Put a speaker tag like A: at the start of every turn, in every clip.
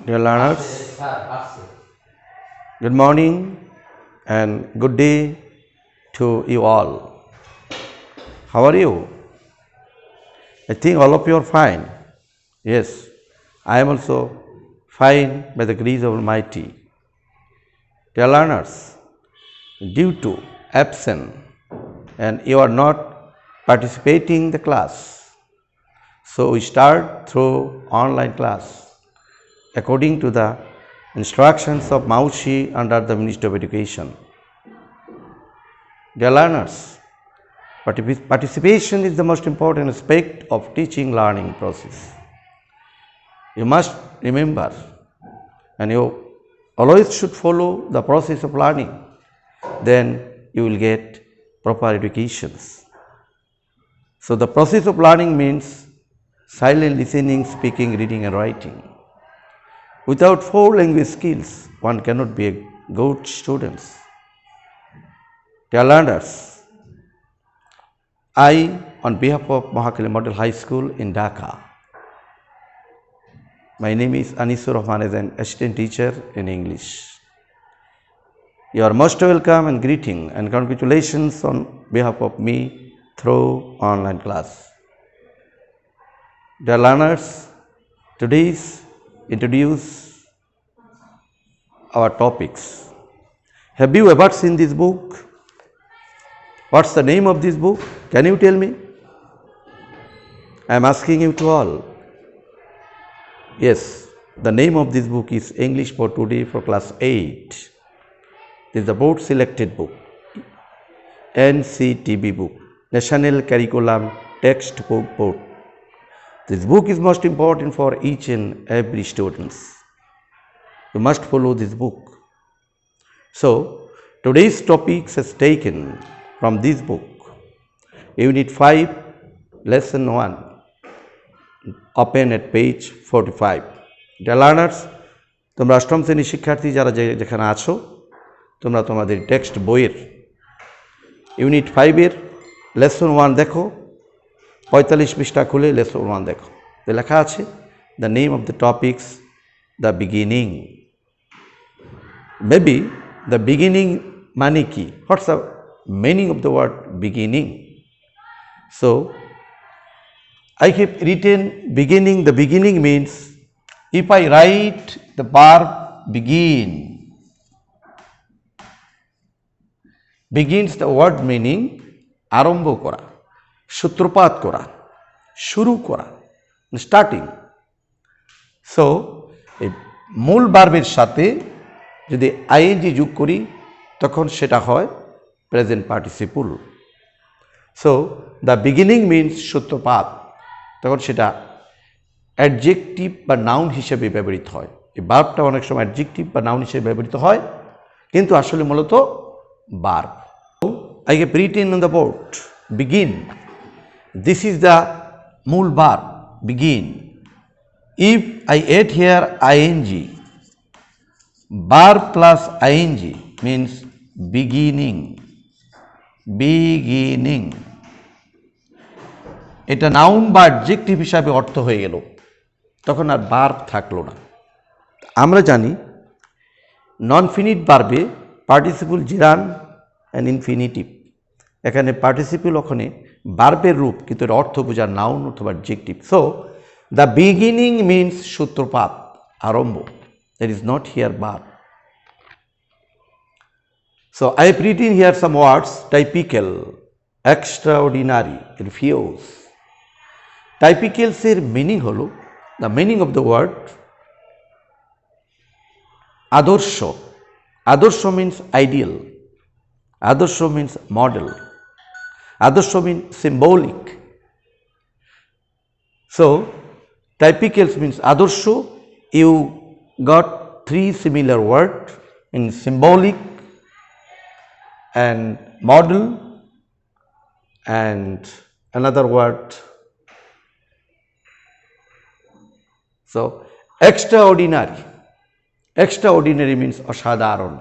A: Dear learners, good morning and good day to you all. How are you? I think all of you are fine. Yes, I am also fine by the grace of Almighty. Dear learners, due to absence and you are not participating in the class, so we start through online class according to the instructions of Maushi under the Ministry of Education. Dear learners, participation is the most important aspect of teaching learning process. You must remember and you always should follow the process of learning, then you will get proper educations. So the process of learning means silent listening, speaking, reading and writing. Without 4 language skills, one cannot be a good student. Dear learners, I, on behalf of Mahakali Model High School in Dhaka, my name is Anisur Rahman as an assistant teacher in English. You are most welcome and greeting and congratulations on behalf of me through online class. Dear learners, today's introduce our topics. Have you ever seen this book? What's the name of this book? Can you tell me? I am asking you to all. Yes, the name of this book is English for Today for Class 8. This is the board selected book, NCTB book, National Curriculum Textbook Board. This book is most important for each and every student. You must follow this book. So, today's topics is taken from this book. Unit 5, Lesson 1. Open at page 45. Dear learners, তোমরা অষ্টম শ্রেণীর শিক্ষার্থী যারা যেখানে আছো তোমরা তোমাদের text বইয়ের ইউনিট 5 এর লেসন 1 দেখো 45 পৃষ্ঠা খুলে লেসন 1 দেখো লেখা আছে the name of the topics the beginning. Maybe the beginning মানে কি? What's the meaning of the word beginning? So I have written beginning. The beginning means if I write the verb begin, begins the word meaning আরম্ভ করা, সূত্রপাত করা, শুরু করা, starting. So এই মূল ভার্বের সাথে যদি আইএনজি যোগ করি তখন সেটা হয় present participle. So the beginning means সূত্রপাত, তখন সেটা অ্যাডজেক্টিভ বা নাউন হিসেবে ব্যবহৃত হয়. এই ভার্বটা অনেক সময় অ্যাডজেক্টিভ বা নাউন হিসেবে ব্যবহৃত হয় কিন্তু আসলে মূলত verb. I have written on the board begin. This is the মূল verb begin. If I add here ing, verb plus ing means beginning. Beginning. এটা নাউন বা অ্যাডজেক্টিভ হিসাবে অর্থ হয়ে গেল, তখন আর ভার্ব থাকলো না. আমরা জানি নন ফিনিট ভার্বে পার্টিসিপল জিরান অ্যান্ড ইনফিনিটিভ. এখানে পার্টিসিপল ওখানে ভার্বের রূপ কিন্তু এর অর্থ বোঝার নাউন অথবা adjective. So the beginning means সূত্রপাত, আরম্ভ. That is not here verb. So I have written here some words typical, extraordinary, refuse. টাইপিক্যালসের মিনিং হলো the meaning of the word আদর্শ. আদর্শ মিনস আইডিয়াল, আদর্শ মিনস মডেল, আদর্শ mean symbolic. So typicals means আদর্শ. You got 3 similar words in symbolic and model and another word. So extraordinary. Extraordinary means অসাধারণ.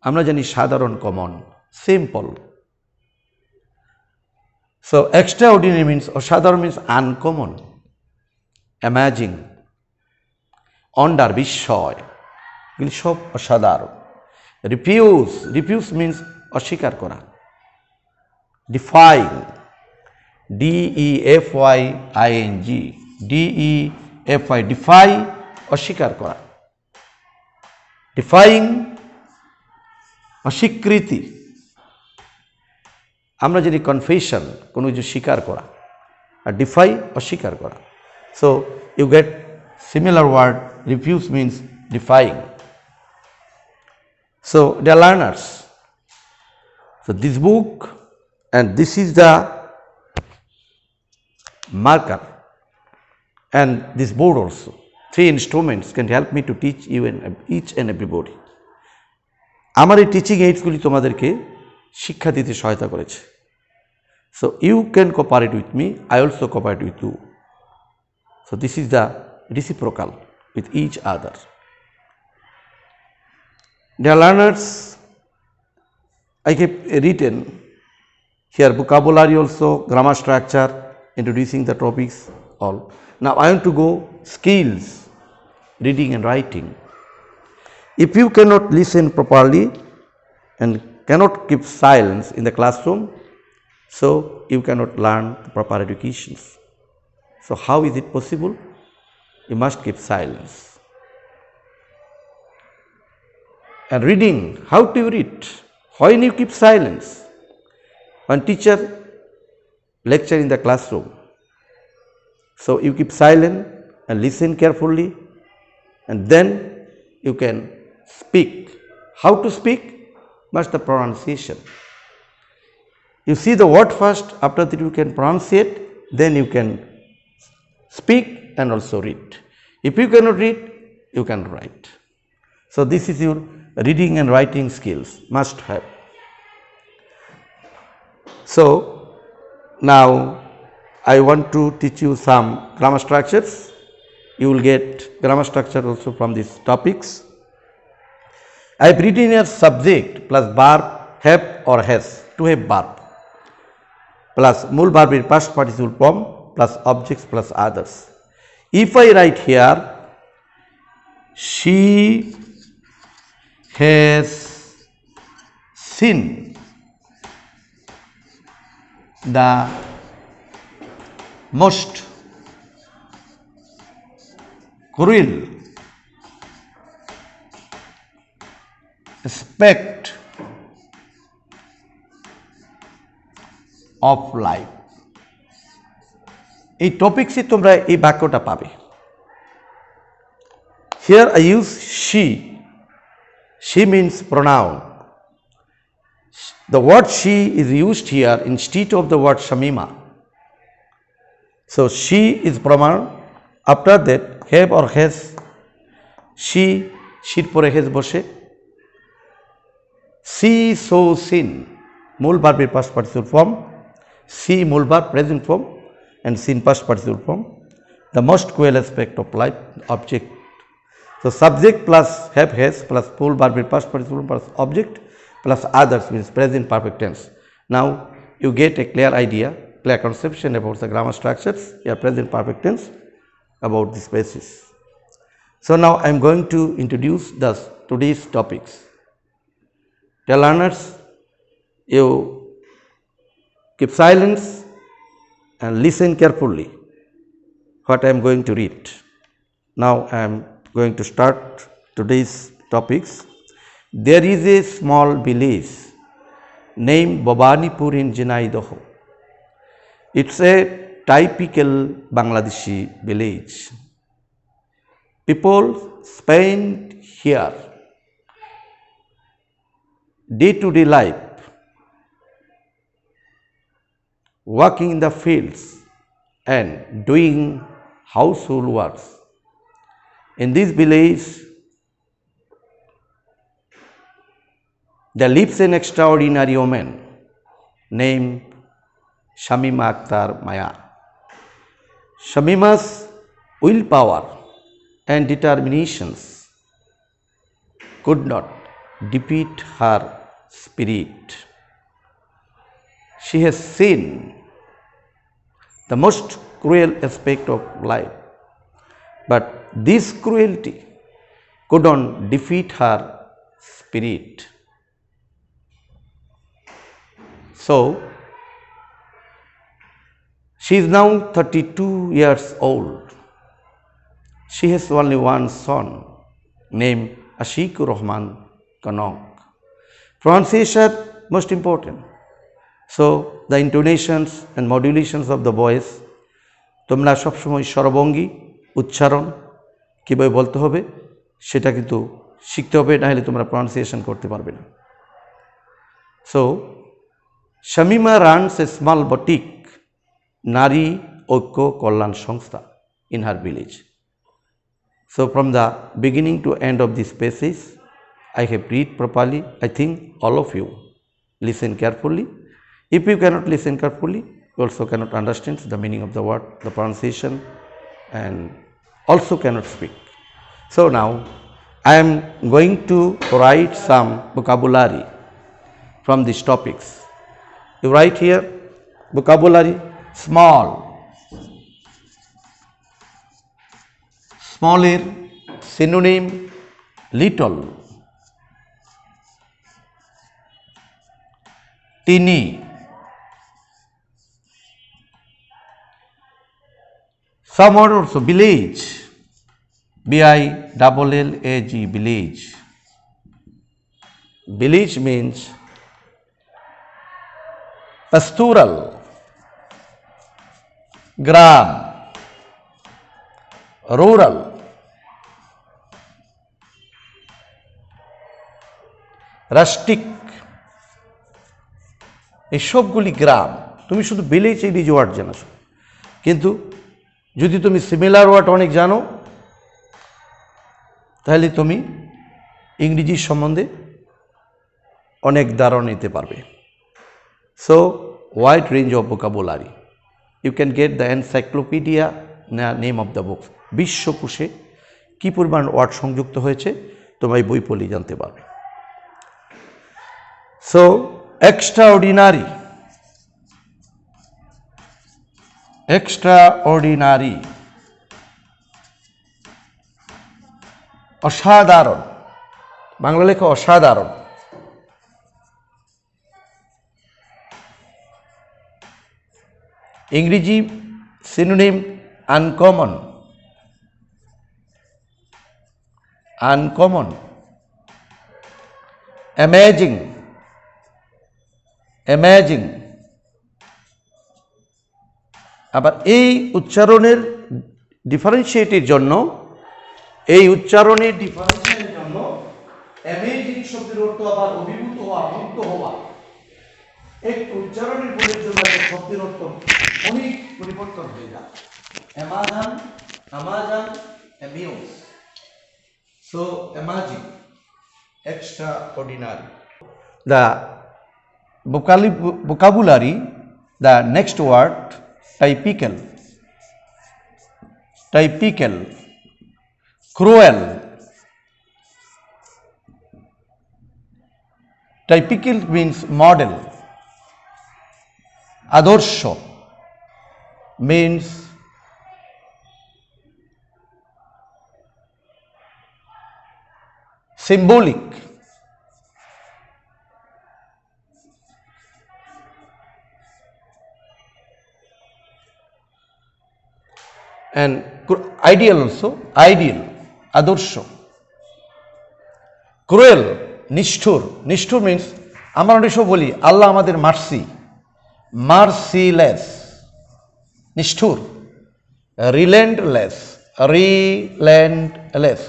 A: আমরা জানি সাধারণ common, simple. So extraordinary means অসাধারণ means uncommon, amazing. অন্ডার, বিস্ময়, এগুলি সব অসাধারণ। রিফিউজ মিন্স অস্বীকার করা। ডিফাইং, DEFYING, DEFY, ডিফাই, অস্বীকার করা। ডিফাইং, অস্বীকৃতি। আমরা জানি কনফেশন, কোনো কিছু স্বীকার করা, আর ডিফাই, অস্বীকার করা। So you get similar word, refuse means defying. So dear learners, so this book and this is the marker and this board also, 3 instruments can help me to teach you and each and everybody. আমার এই teaching এইডসগুলি তোমাদেরকে শিক্ষা দিতে সহায়তা করেছে। So you can cooperate with me, I also cooperate with you. So this is the reciprocal with each other. Dear learners, I have written here vocabulary also, grammar structure, introducing the topics all. Now I want to go skills, reading and writing. If you cannot listen properly and cannot keep silence in the classroom, so you cannot learn the proper educations. So how is it possible? You must keep silence. And reading, how do you read? When you keep silence? When teacher lecture in the classroom, so you keep silent and listen carefully, and then you can speak. How to speak? Must the pronunciation. You see the word first, after that you can pronounce it, then you can speak and also read. If you cannot read, you can write. So this is your reading and writing skills, must have. So now I want to teach you some grammar structures. You will get grammar structure also from these topics. I have written here subject plus verb, have or has, to have verb, plus মূল ভার্বের past participle form plus objects plus others. If I write here, she has seen the most cruel aspect of life. এই টপিক্সে তোমরা এই বাক্যটা পাবে। Here I use she. She means pronoun. The word she is used here instead of the word Shamima. So she is pronoun. After that, have or has, she, she'র পরে has বসে। See, so, seen, মূল ভার্বের past participle form, see মূল verb present form and seen past participle form. The most cruel aspect of life, object. So subject plus have, has plus full verb past participle plus object plus others means present perfect tense. Now you get a clear idea, clear conception about the grammar structures, your present perfect tense, about this basis. So now I am going to introduce today's topics. Dear learners, you keep silence and listen carefully what I am going to read. Now I am going to start today's topics. There is a small village named Bhabanipur in Jhinaidah. It's a typical Bangladeshi village. People spend here day-to-day life, working in the fields and doing household works. In this village, there lives an extraordinary woman named Shamima Akhtar Maya. Shamima's willpower and determinations could not defeat her spirit. She has seen the most cruel aspect of life, but this cruelty couldn't defeat her spirit. So, she is now 32 years old. She has only one son named Ashikur Rahman Kanok. Pronunciation most important. So, the intonations and modulations of the voice, তোমরা সবসময় স্বরভঙ্গি উচ্চারণ কীভাবে বলতে হবে সেটা কিন্তু শিখতে হবে, না হলে তোমরা প্রনাউন্সিয়েশন করতে পারবে না। So Shamima runs a small batik, নারী ঐক্য কল্যাণ সংস্থা, in her village. So from the beginning to end of this passage, I have read properly. I think all of you listen carefully. If you cannot listen carefully, you also cannot understand the meaning of the word, the pronunciation, and also cannot speak. So now I am going to write some vocabulary from these topics. You write here vocabulary: small, small এর synonym little, teeny, some word also village, VILLAG, village. Village means pastoral, gram, rural, rustic, এই সবগুলি গ্রাম। তুমি শুধু village ইংরেজি word জানো, কিন্তু যদি তুমি সিমিলার ওয়ার্ড অনেক জানো তাহলে তুমি ইংরেজি সম্বন্ধে অনেক ধারণা নিতে পারবে। So wide range of vocabulary, you can get the encyclopedia name of the books. বিশ্বকোষে কী পরিমাণ ওয়ার্ড সংযুক্ত হয়েছে তোমরা এই বই পড়লেই জানতে পারবে। সো extraordinary, extraordinary, অসাধারণ, বাংলা লেখা অসাধারণ। ইংরেজি synonym uncommon, uncommon, amazing, amazing. আবার এই উচ্চারণের ডিফারেন্সিয়েটের জন্য, এই উচ্চারণের ডিফারেন্সিয়েটের জন্য অ্যামেজিং শব্দের অর্থ আবার অভিভূত হওয়া, মুক্ত হওয়া। একটু উচ্চারণের ভুলের জন্য শব্দের অর্থ অনেক পরিবর্তন হয়ে যায়। Amazon, Amazon, amuse. So amazing, extraordinary. The vocabulary, the next word, typical, typical, cruel. Typical means model. Adorsho means symbolic. And ideal also, ideal, adorsho. Cruel, নিষ্ঠুর, নিষ্ঠুর মিন্স আমরা অনেক সময় বলি আল্লাহ আমাদের মার্সি, মার্সিলেস, নিষ্ঠুর। Relentless, relentless.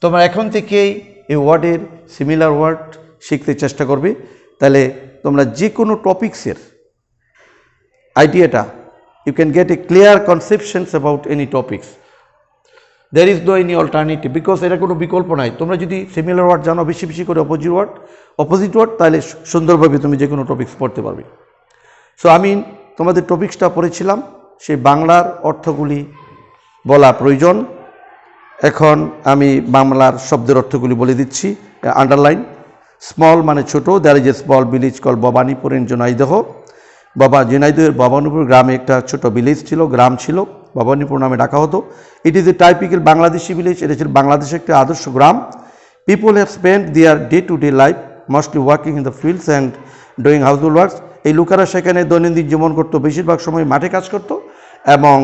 A: তোমরা এখন থেকেই এই ওয়ার্ডের সিমিলার ওয়ার্ড শিখতে চেষ্টা করবে, তাহলে তোমরা যে কোনো টপিক্সের আইডিয়াটা, you can get a clear conceptions about any topics. There is no any alternative, because এটা কোনো বিকল্প নাই। তোমরা যদি সিমিলার ওয়ার্ড জানো বেশি বেশি করে অপোজিট ওয়ার্ড, তাহলে সুন্দরভাবে তুমি যে কোনো টপিক্স পড়তে পারবে। সো আমি তোমাদের টপিক্সটা পড়েছিলাম, সেই বাংলার অর্থগুলি বলা প্রয়োজন। এখন আমি বাংলার শব্দের অর্থগুলি বলে দিচ্ছি, আন্ডারলাইন। স্মল মানে ছোট, there is a small village call Bhabanipur in Jhenaidah. ঝিনাইদহের ভবানীপুর গ্রামে একটা ছোট ভিলেজ ছিল, গ্রাম ছিল। ভবানীপুর নামে ডাকা হতো। It is a typical Bangladeshi village, এটা ছিল বাংলাদেশের একটি আদর্শ গ্রাম। People have spend their day to day life mostly working in the fields and doing household works. এই লোকেরা সেখানে দৈনন্দিন জীবন করতো, বেশিরভাগ সময় মাঠে কাজ করতো এবং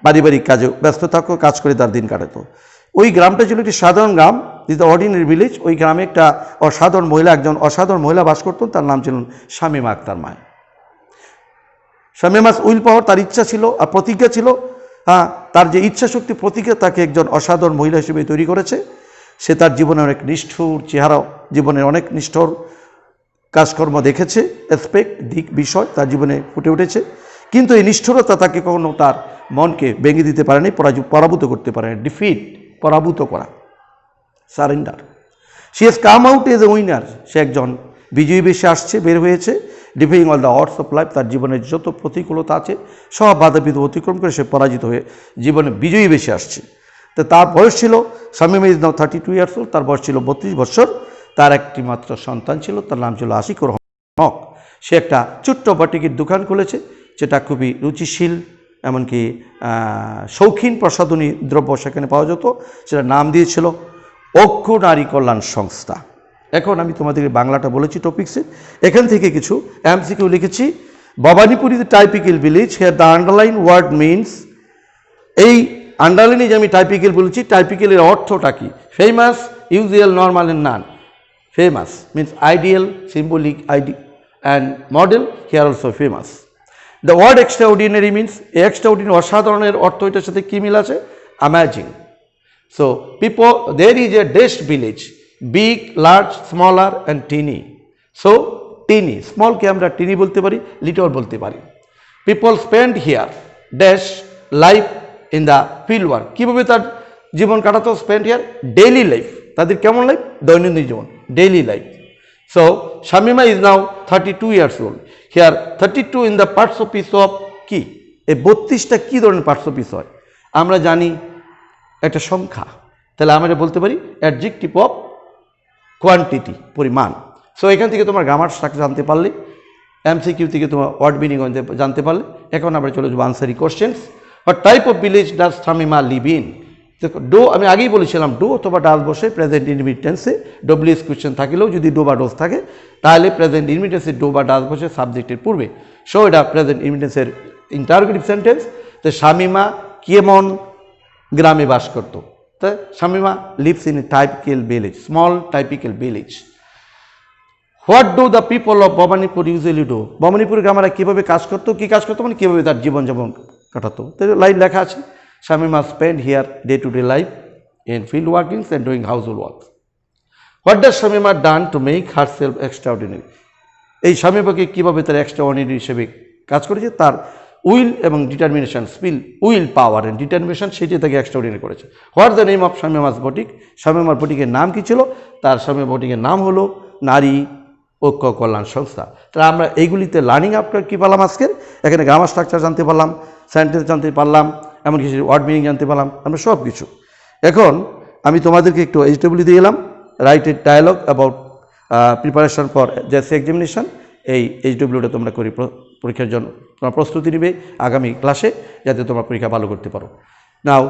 A: পারিবারিক কাজে ব্যস্ত থাকতো, কাজ করে তার দিন কাটাতো। ওই গ্রামটা ছিল একটি সাধারণ গ্রাম, দিস দ্য অর্ডিনারি ভিলেজ। ওই গ্রামে একটা একজন অসাধারণ মহিলা বাস করতেন, তার নাম ছিলেন শামীমা আক্তার মায়। শামীমাস উইল পাওয়ার, তার ইচ্ছা ছিল আর প্রতিজ্ঞা ছিল, তার যে ইচ্ছা শক্তি প্রতিজ্ঞা তাকে একজন অসাধারণ মহিলা হিসেবে তৈরি করেছে। সে তার জীবনে অনেক নিষ্ঠুর চেহারা, জীবনের অনেক নিষ্ঠুর কাজকর্ম দেখেছে, অ্যাসপেক্ট দিক বিষয় তার জীবনে ফুটে উঠেছে, কিন্তু এই নিষ্ঠুরতা তাকে কখনো তার মনকে ভেঙে দিতে পারেনি, পরাভূত করতে পারেনি। ডিফিট, পরাভূত করা, surrender. She has come out as a winner, সে একজন বিজয়ী বেশে আসছে, বের হয়েছে। Defying all the odds of life, তার জীবনের যত প্রতিকূলতা আছে সব বাধা বিধু অতিক্রম করে সে পরাজিত হয়ে জীবনে বিজয়ী বেশে আসছে। তো তার বয়স ছিল, Shamima is now 32 years old, তার বয়স ছিল 32 বছর। তার একটি মাত্র সন্তান ছিল, তার নাম ছিল আশিকুর হক। সে একটা ছোট্ট বাটিকের দোকান খুলেছে, যেটা খুবই রুচিশীল, এমনকি শৌখিন প্রসাধনী দ্রব্য সেখানে পাওয়া যেত। সেটা নাম দিয়েছিল ঐক্য নারী কল্যাণ সংস্থা। এখন আমি তোমাদেরকে বাংলাটা বলেছি টপিক্সে, এখান থেকে কিছু এমসিকিউ লিখেছি। Bhabanipur is typical village, here the underline word means. এই আন্ডারলাইনে যে আমি টাইপিক্যাল বলেছি, টাইপিক্যালের অর্থটা কি? Famous, usual, normal and none. Famous means ideal, symbolic, and model, here also famous. The word extraordinary means, extraordinary অসাধারণের অর্থ এটার সাথে কী মিল আছে? Amazing. So there is a dashed village, big, large, smaller and teeny. So teeny, small কে আমরা teeny বলতে পারি, little বলতে পারি। People spend here dash life in the field work, কিভাবে তার জীবন কাটাতো? spend here daily life, তাদের কেমন লাইফ? দৈনন্দিন জীবন, daily life. So Shamima is now 32 years old. Here 32 in the parts of piece of কি? এই 32টা কি ধরনের পার্টস অফ পিস হয়? আমরা জানি একটা সংখ্যা, তাহলে আমরা বলতে পারি অ্যাডজেক্টিভ অফ কোয়ান্টিটি, পরিমাণ। সো এখান থেকে তোমার গ্রামার স্ট্রাকচার জানতে পারলে, এমসিকিউ থেকে তোমার ওয়ার্ড মিনিং জানতে পারলে। এখন আমরা চলে যাবো Ansari questions. What type of village does Shamima live in? দেখো, ডো আমি আগেই বলেছিলাম, ডো অথবা ডাজ বসে প্রেজেন্ট ইনডিফিনিট টেন্সে। ডব্লিউএস কোয়েশ্চেন থাকলেও যদি ডো বা ডোজ থাকে, তাহলে প্রেজেন্ট ইনডিফিনিট টেন্সে ডো বা ডাজ বসে সাবজেক্টের পূর্বে। সো এটা প্রেজেন্ট ইনডিফিনিট টেন্সের ইন্টারোগেটিভ সেন্টেন্স। তো শামীমা কেমন গ্রামে বাস করতো? তা Shamima lives in a typical village, small typical village. What do the people of Bhabanipur usually do? Bhabanipur গ্রামেরা কীভাবে কাজ করতো? কী কাজ করতো মানে কীভাবে তার জীবনযাপন কাটাতো? তো লাইন লেখা আছে, Shamima spend her day to day life in field workings and doing household works. What does Shamima done to make herself extraordinary? এই শামীমাকে কীভাবে তার এক্সট্রাঅর্ডিনারি হিসেবে কাজ করেছে? তার উইল এবং determination, will power and determination, সেটি তাকে এক্সট্রাঅর্ডিনারি করেছে। What the name of Shamima's boutique? শামীমার বুটিকের নাম কি ছিল? তার শামীমা বুটিকের নাম হলো নারী ঐক্য কল্যাণ সংস্থা। তাহলে আমরা এইগুলিতে লার্নিং আফটার কী পেলাম আজকের? এখানে গ্রামার স্ট্রাকচার জানতে পারলাম, সেন্টেন্স জানতে পারলাম, এমন কিছু ওয়ার্ড মিনিং জানতে পারলাম, আমরা সব কিছু। এখন আমি তোমাদেরকে একটু এইচডব্লিউ দিয়ে এলাম, write a dialogue about preparation for JSC examination. এই এইচডব্লিউটা তোমরা করি পরীক্ষার জন্য তোমার প্রস্তুতি নেবে আগামী ক্লাসে, যাতে তোমরা পরীক্ষা ভালো করতে পারো। নাও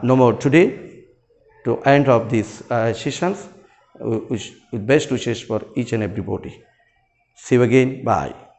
A: no more today, to end of these sessions with best wishes for each and everybody. See you again, bye.